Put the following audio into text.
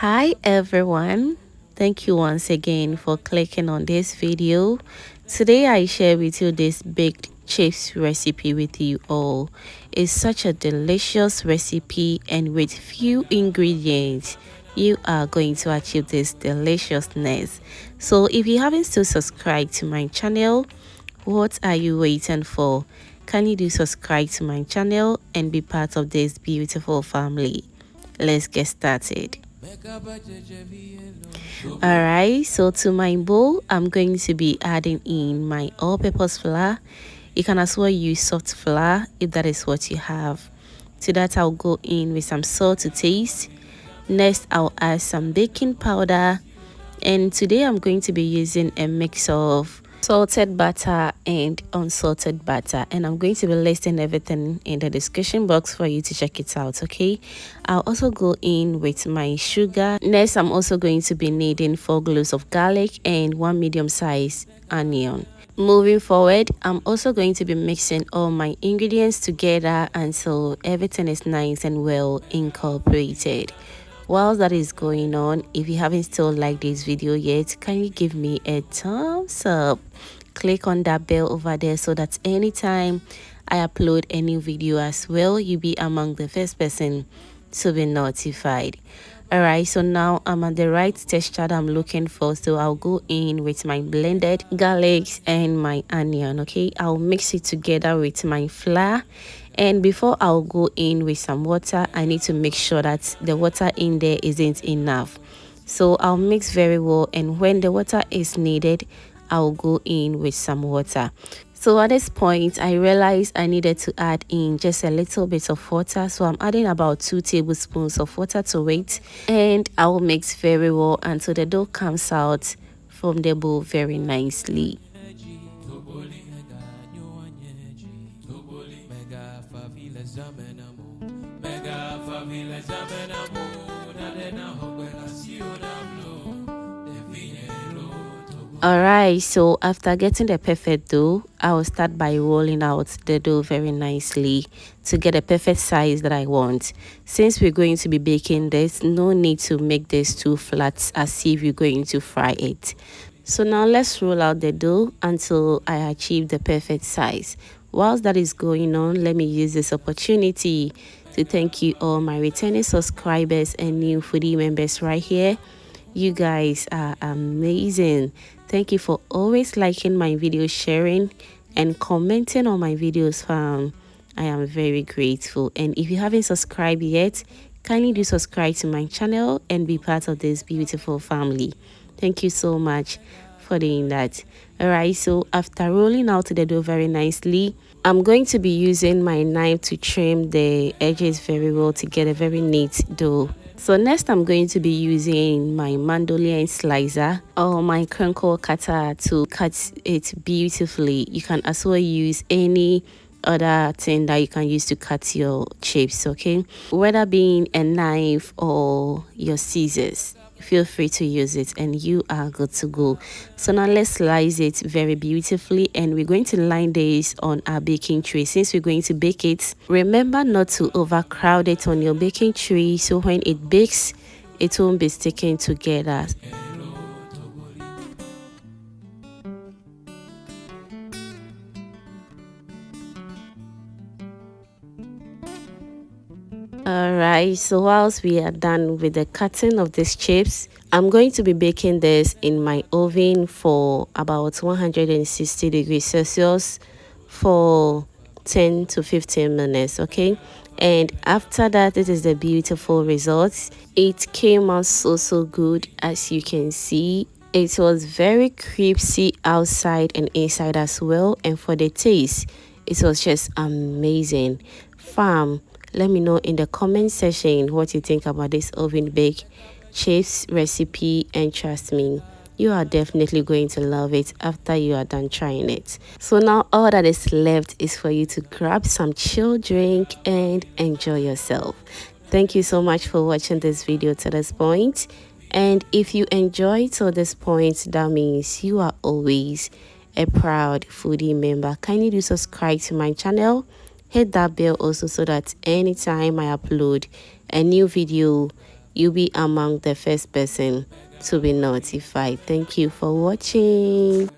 Hi everyone, thank you once again for clicking on this video. Today I share with you this baked chips recipe with you all. It's such a delicious recipe, and with few ingredients you are going to achieve this deliciousness. So if you haven't still subscribed to my channel, what are you waiting for? Can you do subscribe to my channel and be part of this beautiful family? Let's get started. Alright, so to my bowl, I'm going to be adding in my all-purpose flour. You can as well use soft flour if that is what you have. To that, I'll go in with some salt to taste. Next, I'll add some baking powder. And today I'm going to be using a mix of salted butter and unsalted butter, and I'm going to be listing everything in the description box for you to check it out. Okay, I'll also go in with my sugar. Next, I'm also going to be needing 4 cloves of garlic and 1 medium-sized onion. Moving forward, I'm also going to be mixing all my ingredients together until everything is nice and well incorporated. While that is going on, if you haven't still liked this video yet, kindly give me a thumbs up. Click on that bell over there so that anytime I upload a new video as well, you'll be among the first person to be notified. Alright, so now I'm at the right texture that I'm looking for, so I'll go in with my blended garlics and my onion. Okay, I'll mix it together with my flour, and before I'll go in with some water, I need to make sure that the water in there isn't enough. So I'll mix very well, and when the water is needed, I'll go in with some water. So at this point, I realized I needed to add in just a little bit of water. So I'm adding about 2 tablespoons of water to it, and I'll mix very well until the dough comes out from the bowl very nicely. Alright, so after getting the perfect dough, I will start by rolling out the dough very nicely to get a perfect size that I want. Since we're going to be baking this, no need to make this too flat as if you're going to fry it. So now let's roll out the dough until I achieve the perfect size. Whilst that is going on, let me use this opportunity to thank you all my returning subscribers and new foodie members right here. You guys are amazing. Thank you for always liking my videos, sharing and commenting on my videos, fam. I am very grateful. And if you haven't subscribed yet, kindly do subscribe to my channel and be part of this beautiful family. Thank you so much for doing that. Alright, so after rolling out the dough very nicely, I'm going to be using my knife to trim the edges very well to get a very neat dough. So next, I'm going to be using my mandolin slicer or my crinkle cutter to cut it beautifully. You can as well use any other thing that you can use to cut your chips, okay? Whether being a knife or your scissors, feel free to use it and you are good to go. So now let's slice it very beautifully, and we're going to line this on our baking tray. Since we're going to bake it, remember not to overcrowd it on your baking tray, so when it bakes it won't be sticking together. Alright, so whilst we are done with the cutting of these chips, I'm going to be baking this in my oven for about 160 degrees Celsius for 10 to 15 minutes, okay? And after that, this is the beautiful results. It came out so good, as you can see. It was very crispy outside and inside as well, and for the taste, it was just amazing. Fam, let me know in the comment section what you think about this oven baked chips recipe, and trust me, you are definitely going to love it after you are done trying it. So now all that is left is for you to grab some chill drink and enjoy yourself. Thank you so much for watching this video to this point, and if you enjoyed till this point, that means you are always a proud foodie member. Kindly do subscribe to my channel, hit that bell also so that anytime I upload a new video, you'll be among the first person to be notified. Thank you for watching.